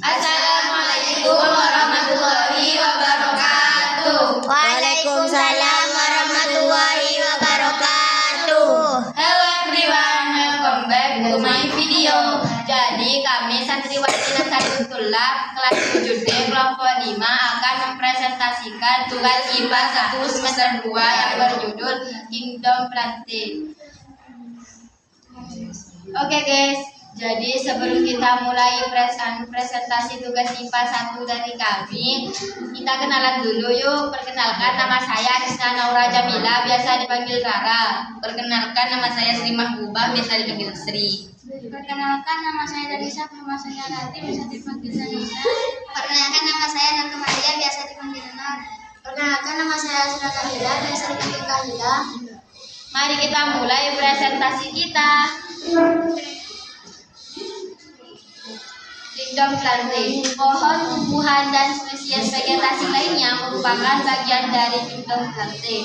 Assalamualaikum warahmatullahi wabarakatuh. Waalaikumsalam warahmatullahi wabarakatuh. Hello everyone, welcome back to my video. Jadi kami santriwati Nasarul Tulab kelas 7D kelompok 5 akan mempresentasikan tugas IPA 1 semester 2 yang berjudul Kingdom Planting. Oke guys, jadi sebelum kita mulai presentasi tugas IPA 1 dari kami, kita kenalan dulu yuk. Perkenalkan, nama saya Rizna Naura Jamila, biasa dipanggil Rara. Perkenalkan, nama saya Sri Mahbubah, biasa dipanggil Sri. Perkenalkan, nama saya Darisa, nama saya Rati, biasa dipanggil Darisa. Perkenalkan, nama saya Nur Maria, biasa dipanggil Nur. Perkenalkan, nama saya Asra Kahila, biasa dipanggil Kahila. Mari kita mulai presentasi kita. Kingdom Planting, pohon, tumbuhan, dan spesies vegetasi lainnya merupakan bagian dari Kingdom Planting.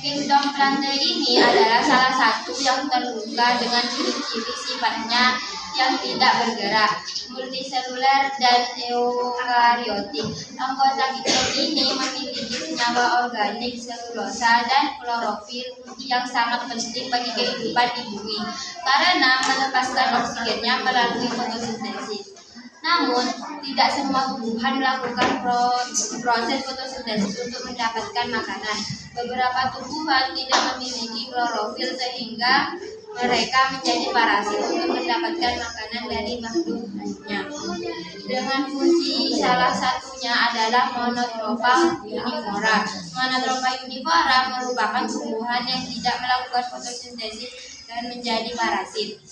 Kingdom Planting ini adalah salah satu yang terbuka dengan ciri-ciri sifatnya yang tidak bergerak, multiseluler, dan eukariotik. Anggota kingdom ini memiliki senyawa organik, selulosa, dan klorofil yang sangat penting bagi kehidupan di bumi karena melepaskan oksigennya melalui fotosintesis. Namun, tidak semua tumbuhan melakukan proses fotosintesis untuk mendapatkan makanan. Beberapa tumbuhan tidak memiliki klorofil sehingga mereka menjadi parasit untuk mendapatkan makanan dari makhluk lainnya. Dengan fungsi salah satunya adalah Monotropa univora. Monotropa univora merupakan tumbuhan yang tidak melakukan fotosintesis dan menjadi parasit.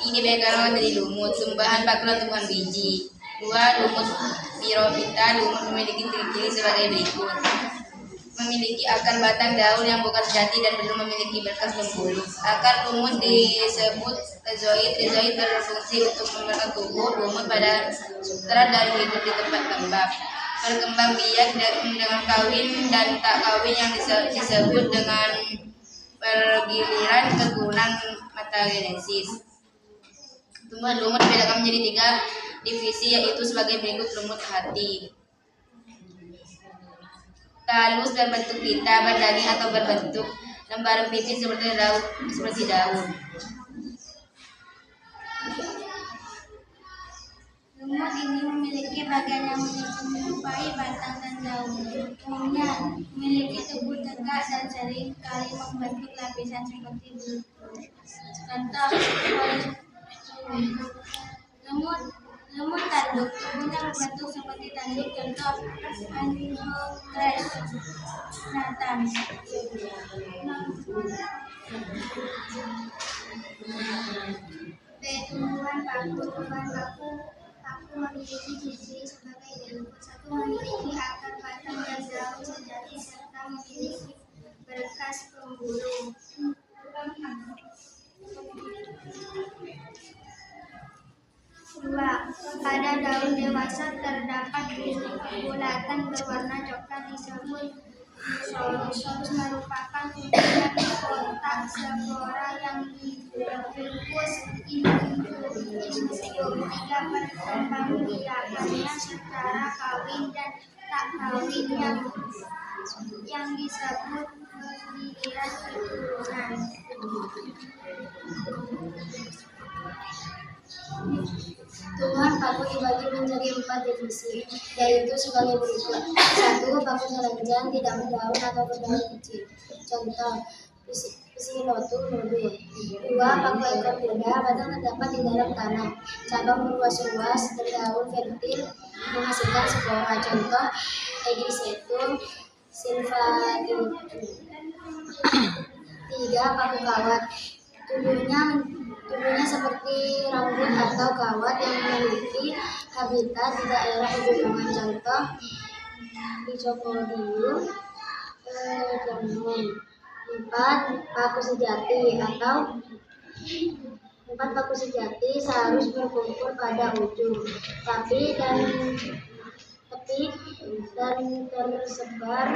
Ini background dari lumut, bahan bakuran tumbuhan biji. 2. Lumut Pyrophyta. Lumut memiliki ciri-ciri sebagai berikut: memiliki akar batang daun yang bukan sejati dan belum memiliki berkas pembuluh. Akar lumut disebut rhizoid. Rhizoid berfungsi untuk membentuk tubuh lumut pada substrat dan hidup di tempat kembang. Berkembang biak dengan kawin dan tak kawin yang disebut dengan pergiliran keturunan metagenesis. Tumbuhan lumut dibedakan menjadi 3 divisi, yaitu sebagai berikut: lumut hati, halus berbentuk pita, berdaging atau berbentuk lembaran pipih seperti daun. Lumut ini memiliki bagian yang menyerupai batang dan daun. Umumnya memiliki tubuh tegak dan sering kali membentuk lapisan seperti bulu. Contoh, lumut tanduk, tubuhnya berbentuk seperti tanduk. Contoh, Anhocrex natans. Tumbuhan paku. Tumbuhan paku memiliki ciri-ciri sebagai berikut: 1. Memiliki akar batang dan daun sejati serta memiliki berkas pembuluh. 2. Pada daun dewasa terdapat bulatan berwarna coklat disebut zooxanthus, merupakan tumbuhan kotak spora yang dibungkus indisium. 3. Perkembangbiakannya secara kawin dan tak kawin yang disebut pergiliran keturunan. Tumbuhan paku dibagi menjadi 4 divisi, yaitu sebagai berikut: 1. Paku telanjang, tidak mendaun atau berdaun kecil. Contoh, Psilotum nodul. 2. Paku ekor kuda, batang terdapat di dalam tanah, cabang berluas-luas, berdaun fertil, menghasilkan spora. Contoh, Egisetum sylvaticum. 3. Paku kawat, tubuhnya seperti rambut atau kawat yang memiliki habitat di daerah pegunungan. Contoh, Lycopodium jamnum. 4. Paku sejati seharus berkumpul pada ujung, tepi dan tersebar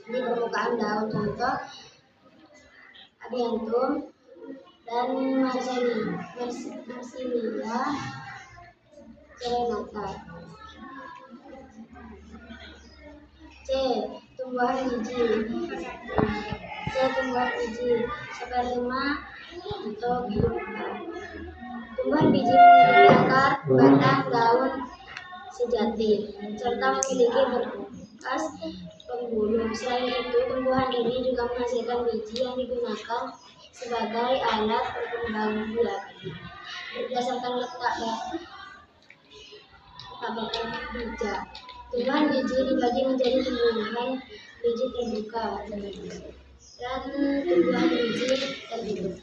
di permukaan daun. Contoh, Adiantum dan dan Marsilia serenata. C. Tumbuhan biji. Sperma atau biota. Tumbuhan biji memiliki akar, batang, daun sejati, serta memiliki berkas pembuluh. Selain itu, tumbuhan ini juga menghasilkan biji yang digunakan sebagai alat perkembangbiakan. Berdasarkan letak bakal bijak, tumbuhan biji dibagi menjadi tumbuhan biji terbuka dan tumbuhan biji tertutup.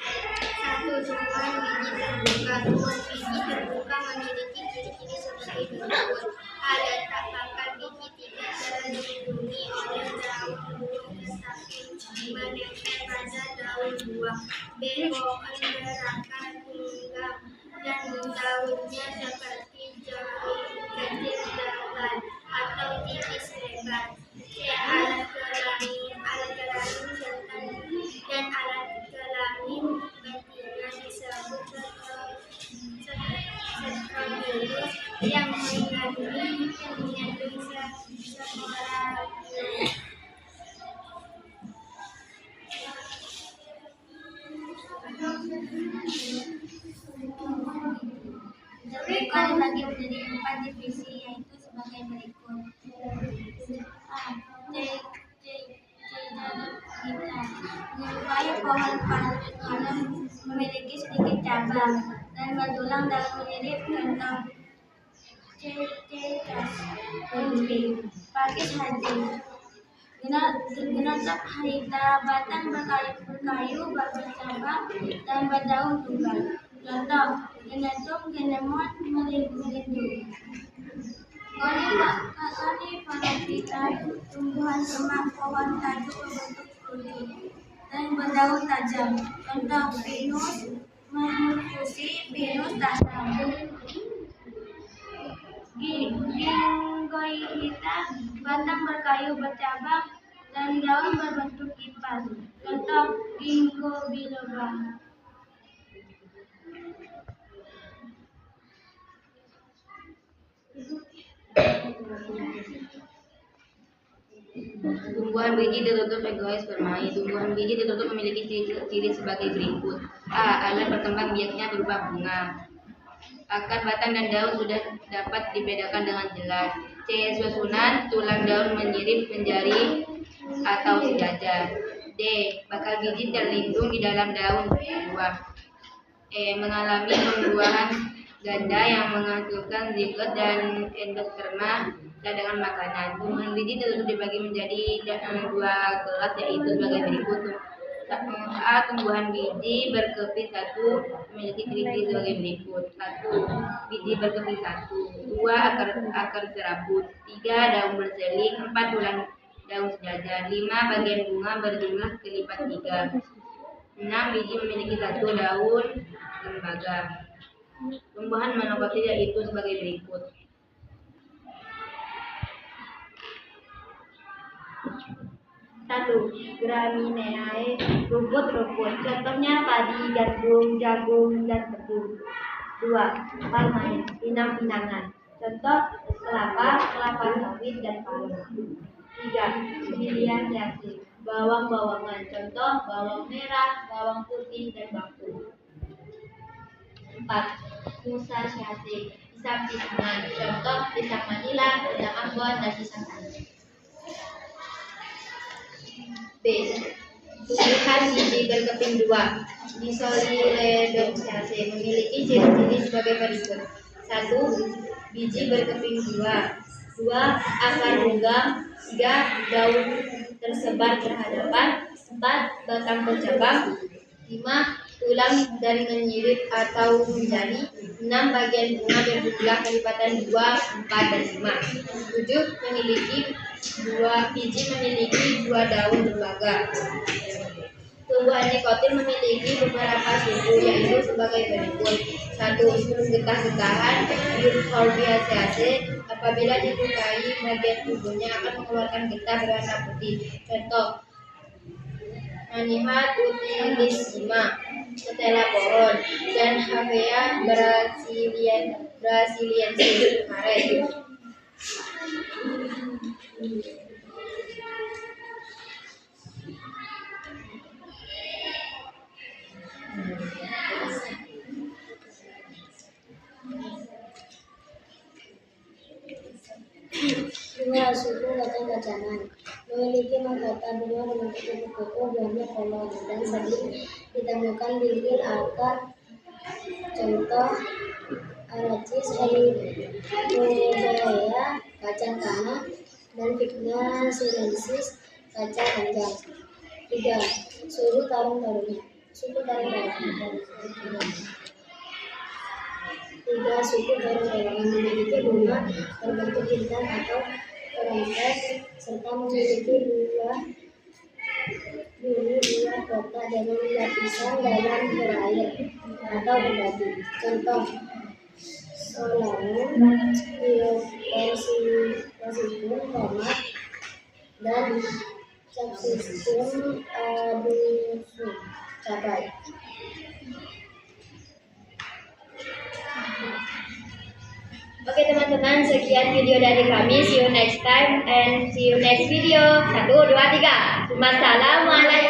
1. Tumbuhan biji terbuka. Tumbuhan biji terbuka memiliki ciri-ciri sebagai berikut. A. Letak bakal biji tidak terlindungi oleh daun burung tetapi menempel pada daun buah. B. Pohon berakar tunggang dan daunnya seperti jari kecil lebar atau tipis lebar. C. Alat kelamin dan alat kelamin betina disebut Strobylus yang mengandung sporabium. Zooplankton dibagi menjadi 4 divisi, yaitu sebagai berikut. A. Menyerupai pohon palem memiliki sedikit cabang dan bertulang dalam mirip kentang. C. Pakis haji. Genotop haida, batang berkayu bercabang dan berdaun tunggal. Contoh, Genetum genemon melindu. Coniferophyta, tumbuhan semak pohon tajuk berbentuk kulit dan berdaun tajam. Contoh, Pinus mercusi, pinus tajam. Ginkgohita, batang berkayu bercabang dan daun berbentuk kipas. Contoh, Ginkgo biloba. Tumbuhan biji tertutup egois bermain. Tumbuhan biji tertutup memiliki ciri sebagai berikut. A. Alat berkembang biaknya berupa bunga. Akar, batang, dan daun sudah dapat dibedakan dengan jelas. C. Susunan tulang daun menyirip menjadi atau sejajar. D. Bakal biji terlindung di dalam daun buah. E. Mengalami pembuahan ganda yang menghasilkan zigot dan endosperma cadangan makanan. Tumbuhan biji tertutup dibagi menjadi 2 kelas, yaitu sebagai berikut. A. Tumbuhan biji berkepis 1 memiliki ciri-ciri sebagai berikut. 1. Biji berkepis 1. 2. Akar serabut. 3. Daun berseling. 4. Tulang daun sejajar. 5. Bagian bunga berjumlah kelipat 3. 6. Biji memiliki 1 daun lembaga. Tumbuhan monokotil yaitu sebagai berikut. Satu, Gramineae, rumput-rumput. Contohnya padi, gandum, jagung, dan tebu. 2. Palmae, pinang-pinangan. Contoh kelapa, kelapa sawit, dan palem. 3. Liliaceae, bawang-bawangan. Contoh bawang merah, bawang putih, dan bawang. 4. Musaceae, pisang-pisangan. Contoh pisang Manila, pisang Ambon, dan pisang Tanjung. B. Tumbuhan biji berkeping 2. Disolidocaceae memiliki ciri-ciri sebagai berikut. 1. Biji berkeping 2. 2. Akar rongga. 3. Daun tersebar berhadapan. 4. Batang bercabang. 5. Tulang dari menyirip atau menjadi. 6. Bagian bunga berjumlah kelipatan 2, 4, dan 5. 7. Biji memiliki 2 daun lembaga. Tumbuhan nikotin memiliki beberapa suku, yaitu sebagai berikut. 1. Sulung getah-getahan Euphorbiaceae. Apabila dibukai, bagian tubuhnya akan mengeluarkan getah berwarna putih. Contoh Manihat utilissima, ketela pohon, dan Havea brasiliensis, karet. Dua, suku kacang-kacangan. Memiliki mahkota bunga berbentuk kupu-kupu, buahnya polos dan sering ditemukan di akar. Contoh Aracis hybrida, kacang tanah, dan Vigna sinensis, kacang panjang. 3. Suku tarung-tarungan. 3. Suku tarung-tarungan memiliki bunga berbentuk bintang atau trompet serta memiliki dua kotak dengan lapisan dalam berair atau berbatu. Contoh Solanum, Diophysicum, tomat, dan Capsicum adusum, cabai. Oke teman-teman, sekian video dari kami. See you next time and see you next video. 1, 2, 3. Wassalamualaikum.